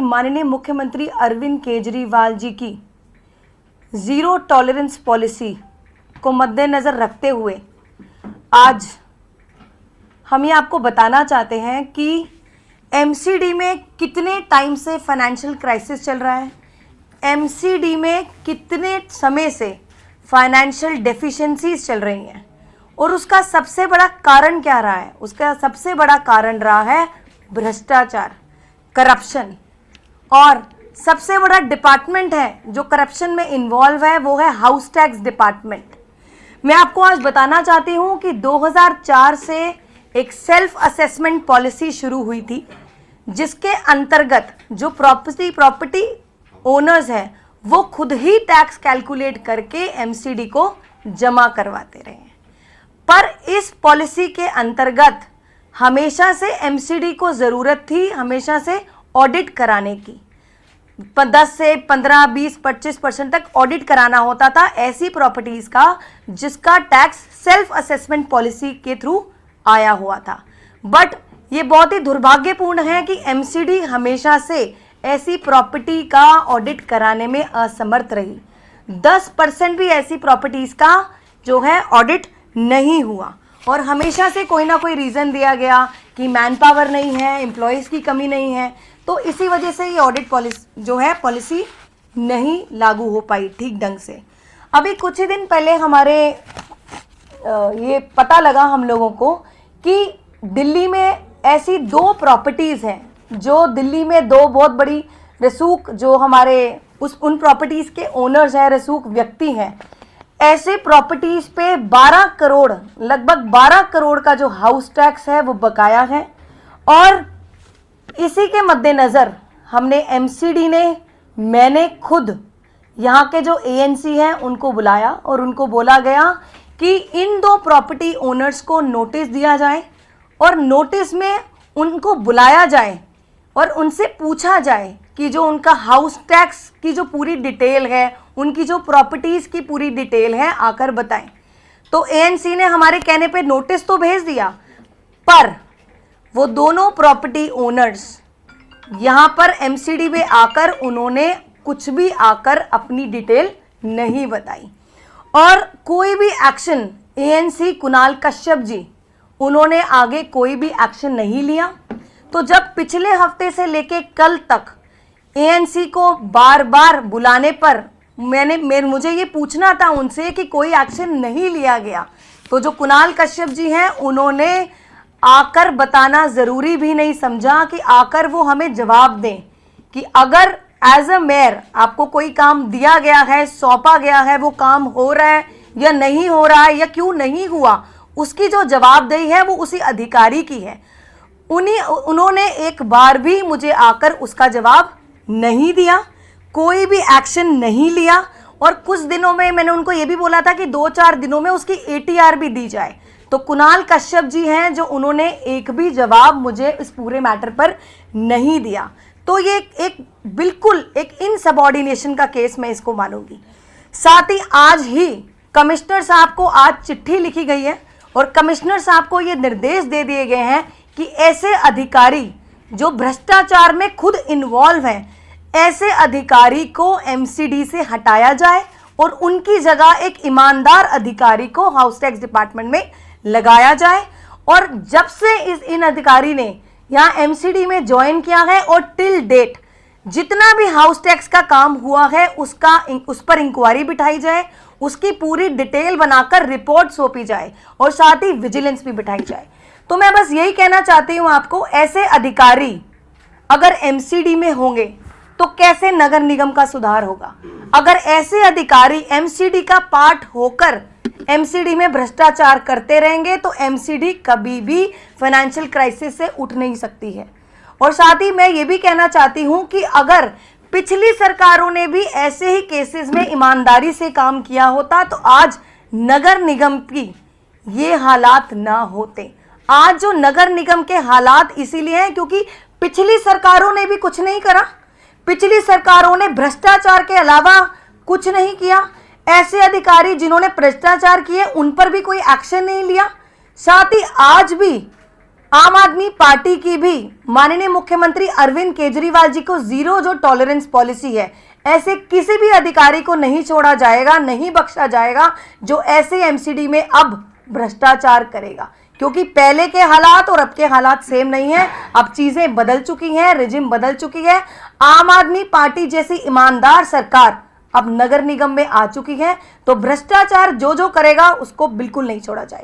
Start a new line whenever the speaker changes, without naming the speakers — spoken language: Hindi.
माननीय मुख्यमंत्री अरविंद केजरीवाल जी की ज़ीरो टॉलरेंस पॉलिसी को मद्देनज़र रखते हुए आज हम ये आपको बताना चाहते हैं कि एमसीडी में कितने टाइम से फाइनेंशियल क्राइसिस चल रहा है, एमसीडी में कितने समय से फाइनेंशियल डेफिशिएंसीज चल रही हैं और उसका सबसे बड़ा कारण क्या रहा है। उसका सबसे बड़ा कारण रहा है भ्रष्टाचार, करप्शन। और सबसे बड़ा डिपार्टमेंट है जो करप्शन में इन्वॉल्व है वो है हाउस टैक्स डिपार्टमेंट। मैं आपको आज बताना चाहती हूँ कि 2004 से एक सेल्फ असेसमेंट पॉलिसी शुरू हुई थी, जिसके अंतर्गत जो प्रॉपर्टी ओनर्स हैं वो खुद ही टैक्स कैलकुलेट करके एमसीडी को जमा करवाते रहे हैं। पर इस पॉलिसी के अंतर्गत हमेशा से एमसीडी को ज़रूरत थी हमेशा से ऑडिट कराने की। 10 से 15, 20, 25% तक ऑडिट कराना होता था ऐसी प्रॉपर्टीज़ का जिसका टैक्स सेल्फ असेसमेंट पॉलिसी के थ्रू आया हुआ था। बट ये बहुत ही दुर्भाग्यपूर्ण है कि एमसीडी हमेशा से ऐसी प्रॉपर्टी का ऑडिट कराने में असमर्थ रही। 10% भी ऐसी प्रॉपर्टीज़ का जो है ऑडिट नहीं हुआ और हमेशा से कोई ना कोई रीज़न दिया गया कि मैन पावर नहीं है, एम्प्लॉयज़ की कमी नहीं है, तो इसी वजह से ये ऑडिट पॉलिसी नहीं लागू हो पाई ठीक ढंग से। अभी कुछ ही दिन पहले हमारे ये पता लगा हम लोगों को कि दिल्ली में ऐसी 2 प्रॉपर्टीज़ हैं जो दिल्ली में 2 बहुत बड़ी रसूख जो हमारे उन प्रॉपर्टीज़ के ओनर्स हैं, रसूख व्यक्ति हैं, ऐसे प्रॉपर्टीज़ पे 12 करोड़ लगभग 12 करोड़ का जो हाउस टैक्स है वो बकाया है। और इसी के मद्देनज़र हमने एमसीडी ने मैंने खुद यहाँ के जो एएनसी हैं उनको बुलाया और उनको बोला गया कि इन 2 प्रॉपर्टी ओनर्स को नोटिस दिया जाए और नोटिस में उनको बुलाया जाए और उनसे पूछा जाए कि जो उनका हाउस टैक्स की जो पूरी डिटेल है, उनकी जो प्रॉपर्टीज़ की पूरी डिटेल है आकर बताएं। तो एएनसी ने हमारे कहने पे नोटिस तो भेज दिया, पर वो दोनों प्रॉपर्टी ओनर्स यहाँ पर एमसीडी में आकर उन्होंने कुछ भी आकर अपनी डिटेल नहीं बताई और कोई भी एक्शन एएनसी कुणाल कश्यप जी उन्होंने आगे कोई भी एक्शन नहीं लिया। तो जब पिछले हफ्ते से लेके कल तक एएनसी को बार बार बुलाने पर मुझे ये पूछना था उनसे कि कोई एक्शन नहीं लिया गया, तो जो कुणाल कश्यप जी हैं उन्होंने आकर बताना ज़रूरी भी नहीं समझा कि आकर वो हमें जवाब दें कि अगर एज अ मेयर आपको कोई काम दिया गया है, सौंपा गया है, वो काम हो रहा है या नहीं हो रहा है या क्यों नहीं हुआ, उसकी जो जवाबदेही है वो उसी अधिकारी की है। उन्होंने एक बार भी मुझे आकर उसका जवाब नहीं दिया, कोई भी एक्शन नहीं लिया। और कुछ दिनों में मैंने उनको ये भी बोला था कि 2-4 दिनों में उसकी एटीआर भी दी जाए। तो कुणाल कश्यप जी हैं जो उन्होंने एक भी जवाब मुझे इस पूरे मैटर पर नहीं दिया। तो ये एक बिल्कुल एक इनसबऑर्डिनेशन का केस मैं इसको मानूंगी। साथ ही आज ही कमिश्नर साहब को आज चिट्ठी लिखी गई है और कमिश्नर साहब को ये निर्देश दे दिए गए हैं कि ऐसे अधिकारी जो भ्रष्टाचार में खुद इन्वॉल्व हैं, ऐसे अधिकारी को एमसीडी से हटाया जाए और उनकी जगह एक ईमानदार अधिकारी को हाउस टैक्स डिपार्टमेंट में लगाया जाए। और जब से इन अधिकारी ने यहाँ एमसीडी में ज्वाइन किया है और टिल डेट जितना भी हाउस टैक्स का काम हुआ है उस पर इंक्वायरी बिठाई जाए, उसकी पूरी डिटेल बनाकर रिपोर्ट सौंपी जाए और साथ ही विजिलेंस भी बिठाई जाए। तो मैं बस यही कहना चाहती हूँ आपको, ऐसे अधिकारी अगर एमसीडी में होंगे तो कैसे नगर निगम का सुधार होगा। अगर ऐसे अधिकारी एमसीडी का पार्ट होकर एमसीडी में भ्रष्टाचार करते रहेंगे तो एमसीडी कभी भी फाइनेंशियल क्राइसिस से उठ नहीं सकती है। और साथ ही मैं ये भी कहना चाहती हूँ कि अगर पिछली सरकारों ने भी ऐसे ही केसेस में ईमानदारी से काम किया होता तो आज नगर निगम की ये हालात ना होते। आज जो नगर निगम के हालात इसीलिए हैं क्योंकि पिछली सरकारों ने भी कुछ नहीं करा, पिछली सरकारों ने भ्रष्टाचार के अलावा कुछ नहीं किया। ऐसे अधिकारी जिन्होंने भ्रष्टाचार किए उन पर भी कोई एक्शन नहीं लिया। साथ ही आज भी आम आदमी पार्टी की भी माननीय मुख्यमंत्री अरविंद केजरीवाल जी को जीरो जो टॉलरेंस पॉलिसी है, ऐसे किसी भी अधिकारी को नहीं छोड़ा जाएगा, नहीं बख्शा जाएगा जो ऐसे एमसीडी में अब भ्रष्टाचार करेगा। क्योंकि पहले के हालात और अब के हालात सेम नहीं है, अब चीजें बदल चुकी हैं, रिजिम बदल चुकी है। आम आदमी पार्टी जैसी ईमानदार सरकार अब नगर निगम में आ चुकी है, तो भ्रष्टाचार जो करेगा उसको बिल्कुल नहीं छोड़ा जाएगा।